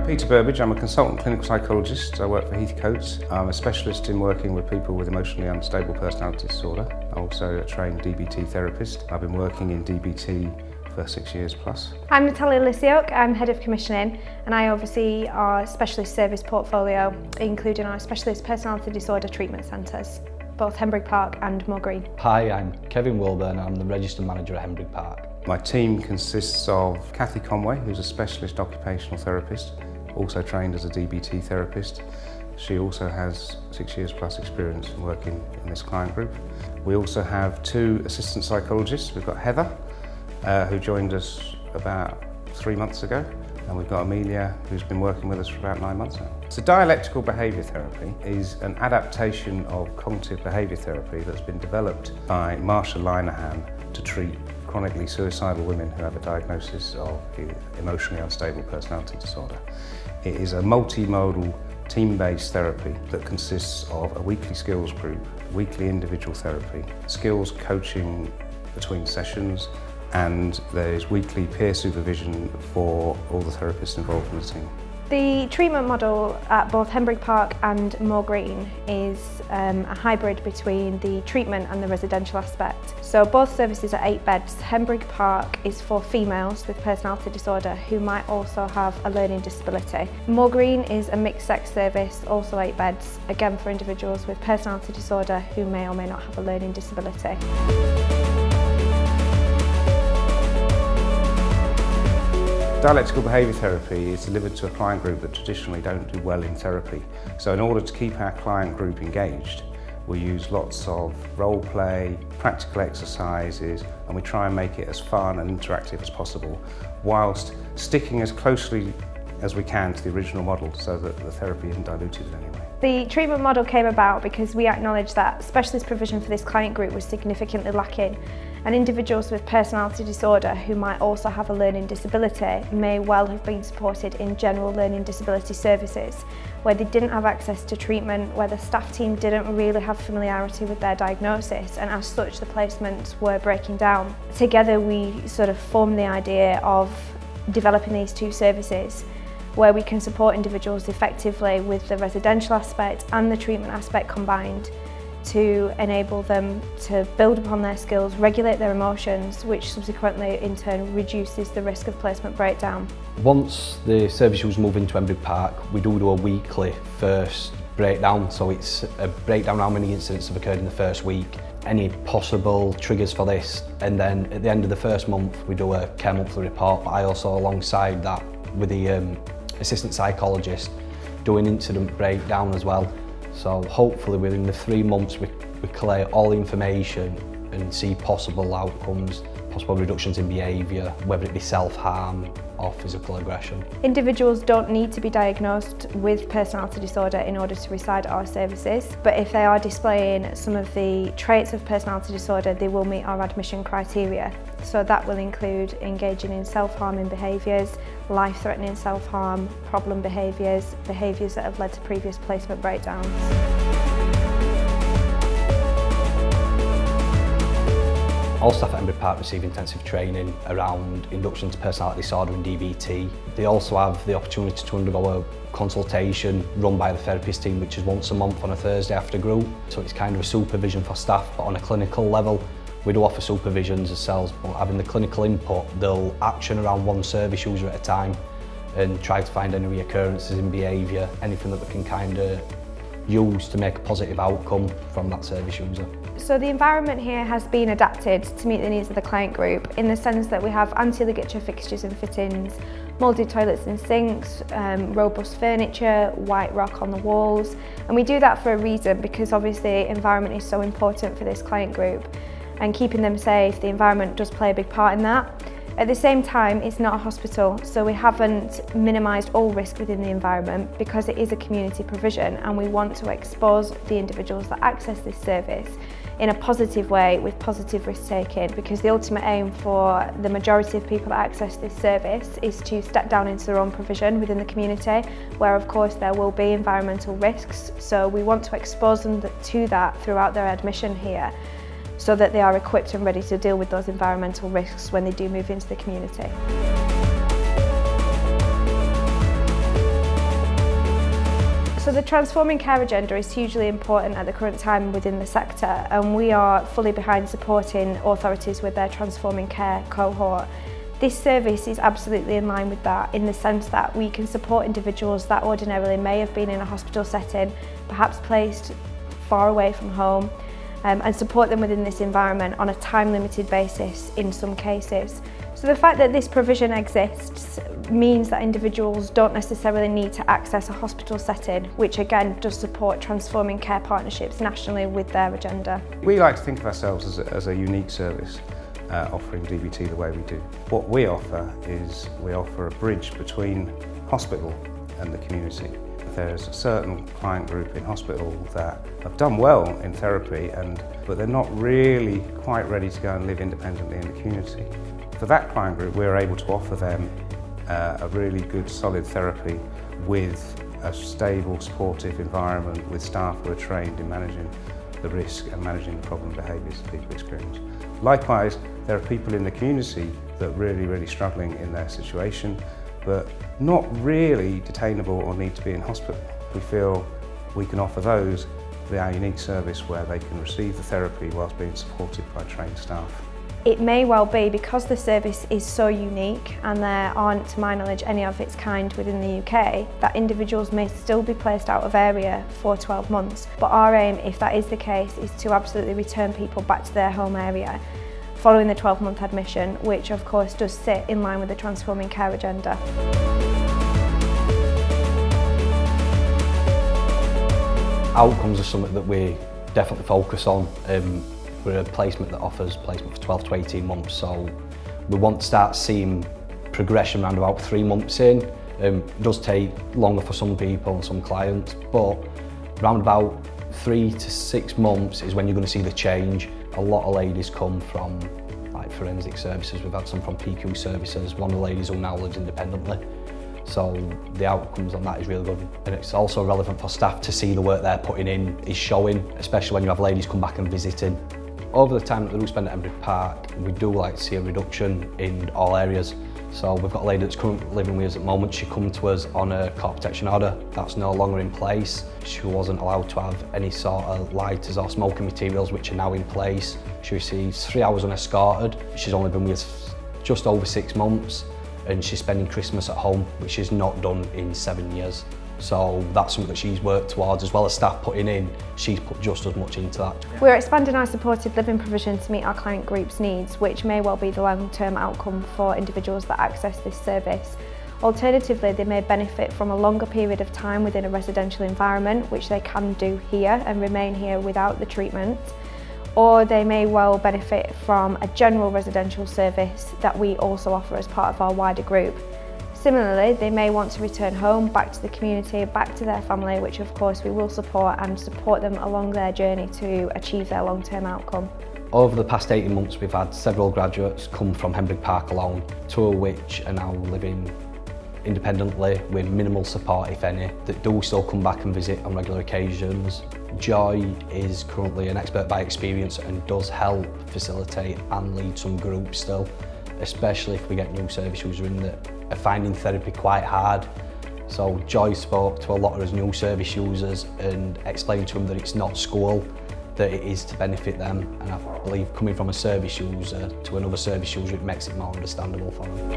Peter Burbage. I'm a consultant clinical psychologist. I work for Heathcotes. I'm a specialist in working with people with emotionally unstable personality disorder. I'm also a trained DBT therapist. I've been working in DBT for 6 years plus. I'm Natalia Lysiok, I'm Head of Commissioning and I oversee our specialist service portfolio, including our specialist personality disorder treatment centres, both Henbury Park and Moor Green. Hi, I'm Kevin Wilburn, I'm the Registered Manager at Henbury Park. My team consists of Cathy Conway, who's a specialist occupational therapist, also trained as a DBT therapist. She also has 6 years plus experience in working in this client group. We also have 2 assistant psychologists. We've got Heather, who joined us about 3 months ago, and we've got Amelia, who's been working with us for about 9 months now. So Dialectical Behaviour Therapy is an adaptation of cognitive behaviour therapy that's been developed by Marsha Linehan to treat chronically suicidal women who have a diagnosis of emotionally unstable personality disorder. It is a multimodal, team-based therapy that consists of a weekly skills group, weekly individual therapy, skills coaching between sessions, and there's weekly peer supervision for all the therapists involved in the team. The treatment model at both Henbury Park and Moor Green is a hybrid between the treatment and the residential aspect. So both services are 8 beds. Henbury Park is for females with personality disorder who might also have a learning disability. Moor Green is a mixed sex service, also 8 beds, again for individuals with personality disorder who may or may not have a learning disability. Dialectical behaviour therapy is delivered to a client group that traditionally don't do well in therapy. So in order to keep our client group engaged, we use lots of role play, practical exercises, and we try and make it as fun and interactive as possible, whilst sticking as closely as we can to the original model so that the therapy isn't diluted in any way. The treatment model came about because we acknowledged that specialist provision for this client group was significantly lacking, and individuals with personality disorder who might also have a learning disability may well have been supported in general learning disability services where they didn't have access to treatment, where the staff team didn't really have familiarity with their diagnosis, and as such the placements were breaking down. Together we sort of formed the idea of developing these 2 services where we can support individuals effectively with the residential aspect and the treatment aspect combined to enable them to build upon their skills, regulate their emotions, which subsequently in turn reduces the risk of placement breakdown. Once the service users move into Henbury Park, we do a weekly first breakdown, so it's a breakdown how many incidents have occurred in the first week, any possible triggers for this, and then at the end of the first month we do a care monthly report. But I also alongside that with the assistant psychologist do an incident breakdown as well. So hopefully within the 3 months we collate all the information and see possible outcomes, possible reductions in behaviour, whether it be self-harm or physical aggression. Individuals don't need to be diagnosed with personality disorder in order to reside at our services, but if they are displaying some of the traits of personality disorder, they will meet our admission criteria. So that will include engaging in self-harming behaviours, life-threatening self-harm, problem behaviours, behaviours that have led to previous placement breakdowns. All staff at Henbury Park receive intensive training around induction to personality disorder and DBT. They also have the opportunity to undergo a consultation run by the therapist team, which is once a month on a Thursday after group. So it's kind of a supervision for staff, but on a clinical level. We do offer supervisions ourselves, but having the clinical input, they'll action around 1 service user at a time and try to find any reoccurrences in behaviour, anything that we can kind of use to make a positive outcome from that service user. So the environment here has been adapted to meet the needs of the client group in the sense that we have anti-ligature fixtures and fittings, moulded toilets and sinks, robust furniture, white rock on the walls, and we do that for a reason because obviously environment is so important for this client group, and keeping them safe, the environment does play a big part in that. At the same time, it's not a hospital, so we haven't minimised all risk within the environment because it is a community provision, and we want to expose the individuals that access this service in a positive way with positive risk taking, because the ultimate aim for the majority of people that access this service is to step down into their own provision within the community, where of course there will be environmental risks, so we want to expose them to that throughout their admission here, so that they are equipped and ready to deal with those environmental risks when they do move into the community. So the transforming care agenda is hugely important at the current time within the sector, and we are fully behind supporting authorities with their transforming care cohort. This service is absolutely in line with that, in the sense that we can support individuals that ordinarily may have been in a hospital setting, perhaps placed far away from home, and support them within this environment on a time-limited basis in some cases. So the fact that this provision exists means that individuals don't necessarily need to access a hospital setting, which again does support transforming care partnerships nationally with their agenda. We like to think of ourselves as a unique service, offering DBT the way we do. What we offer is we offer a bridge between hospital and the community. There's a certain client group in hospital that have done well in therapy, but they're not really quite ready to go and live independently in the community. For that client group, we're able to offer them a really good, solid therapy with a stable, supportive environment with staff who are trained in managing the risk and managing the problem behaviours that people experience. Likewise, there are people in the community that are really struggling in their situation, but not really detainable or need to be in hospital. We feel we can offer those with our unique service where they can receive the therapy whilst being supported by trained staff. It may well be, because the service is so unique and there aren't, to my knowledge, any of its kind within the UK, that individuals may still be placed out of area for 12 months. But our aim, if that is the case, is to absolutely return people back to their home area following the 12-month admission, which of course does sit in line with the transforming care agenda. Outcomes are something that we definitely focus on. We're a placement that offers placement for 12 to 18 months, so we want to start seeing progression around about 3 months in. It does take longer for some people and some clients, but around about 3 to 6 months is when you're going to see the change. A lot of ladies come from like forensic services. We've had some from PQ services. One of the ladies who now lives independently. So the outcomes on that is really good. And it's also relevant for staff to see the work they're putting in is showing, especially when you have ladies come back and visiting. Over the time that we do spend at Embridge Park, we do like to see a reduction in all areas. So we've got a lady that's currently living with us at the moment. She come to us on a court protection order. That's no longer in place. She wasn't allowed to have any sort of lighters or smoking materials, which are now in place. She receives 3 hours unescorted. She's only been with us just over 6 months, and she's spending Christmas at home, which she's not done in 7 years. So that's something that she's worked towards, as well as staff putting in, she's put just as much into that. We're expanding our supported living provision to meet our client group's needs, which may well be the long-term outcome for individuals that access this service. Alternatively, they may benefit from a longer period of time within a residential environment, which they can do here and remain here without the treatment. Or they may well benefit from a general residential service that we also offer as part of our wider group. Similarly, they may want to return home, back to the community, back to their family, which of course we will support and support them along their journey to achieve their long-term outcome. Over the past 18 months, we've had several graduates come from Embridge Park alone, 2 of which are now living independently with minimal support, if any, that do still come back and visit on regular occasions. Joy is currently an expert by experience and does help facilitate and lead some groups still, especially if we get new service users in that are finding therapy quite hard. So Joy spoke to a lot of us new service users and explained to them that it's not school, that it is to benefit them, and I believe coming from a service user to another service user, it makes it more understandable for them.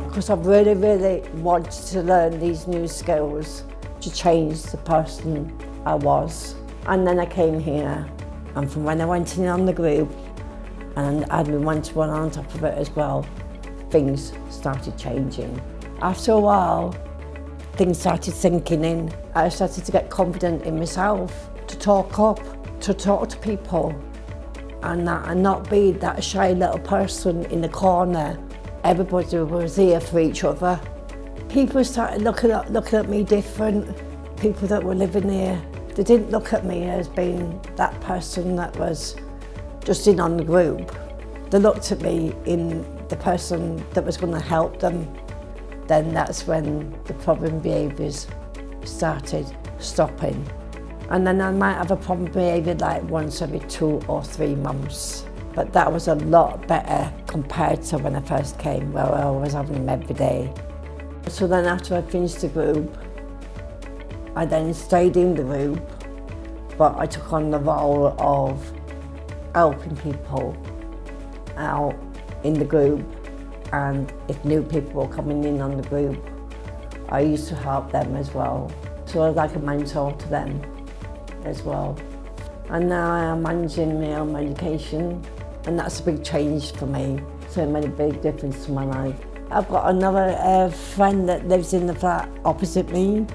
Because I really wanted to learn these new skills to change the person I was. And then I came here, and from when I went in on the group and I had my one-to-one on top of it as well, things started changing. After a while, things started sinking in. I started to get confident in myself, to talk up, to talk to people, and not be that shy little person in the corner. Everybody was here for each other. People started looking at me different. People that were living here, they didn't look at me as being that person that was just in on the group. They looked at me in the person that was going to help them. Then that's when the problem behaviours started stopping. And then I might have a problem behaviour like once every 2 or 3 months. But that was a lot better compared to when I first came, where I was having them every day. So then after I finished the group, I then stayed in the group, but I took on the role of helping people out in the group, and if new people were coming in on the group, I used to help them as well. So I was like a mentor to them as well. And now I am managing my own medication, and that's a big change for me. So it made a big difference to my life. I've got another friend that lives in the flat opposite me.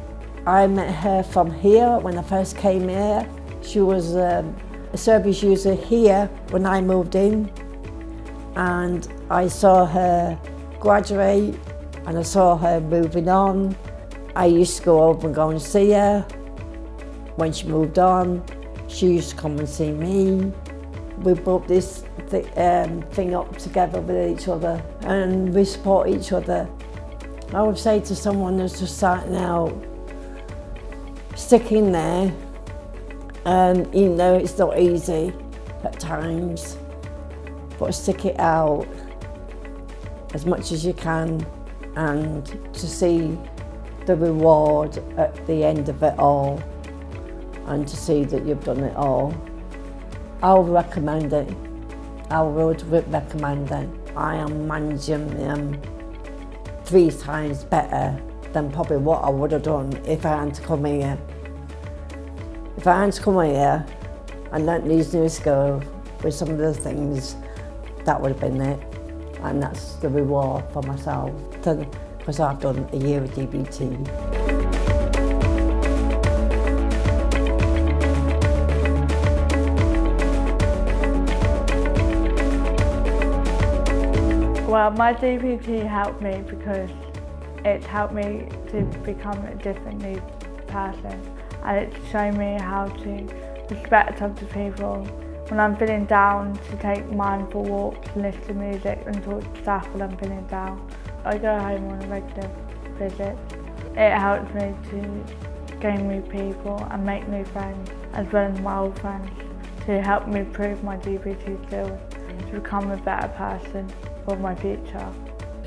I met her from here when I first came here. She was a service user here when I moved in, and I saw her graduate and I saw her moving on. I used to go over and go and see her. When she moved on, she used to come and see me. We built this thing up together with each other, and we support each other. I would say to someone that's just starting out, stick in there, even though it's not easy at times, but stick it out as much as you can, and to see the reward at the end of it all, and to see that you've done it all. I would recommend it. I would recommend it. I am managing them 3 times better than probably what I would have done if I hadn't come here. If I hadn't come here and learnt these new skills with some of the things, that would have been it. And that's the reward for myself, because I've done a year of DBT. Well, my DBT helped me because it's helped me to become a different new person, and it's shown me how to respect other people. When I'm feeling down, to take mindful walks and listen to music and talk to staff when I'm feeling down. I go home on a regular visit. It helps me to gain new people and make new friends, as well as my old friends, to help me improve my DBT skills, to become a better person for my future.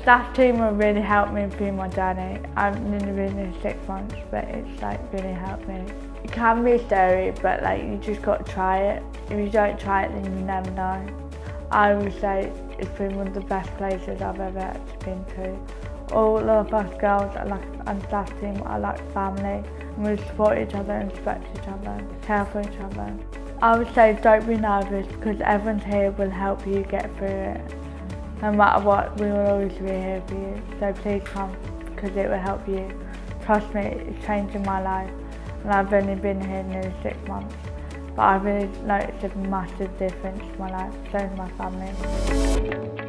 Staff team have really helped me through my journey. I've only been here 6 months, but it's really helped me. It can be scary, but you just got to try it. If you don't try it, then you never know. I would say it's been one of the best places I've ever actually been to. All of us girls and staff team are like family, and we support each other and respect each other, care for each other. I would say don't be nervous, because everyone's here will help you get through it. No matter what, we will always be here for you. So please come, because it will help you. Trust me, it's changing my life. And I've only been here nearly 6 months. But I've really noticed a massive difference in my life, so has my family.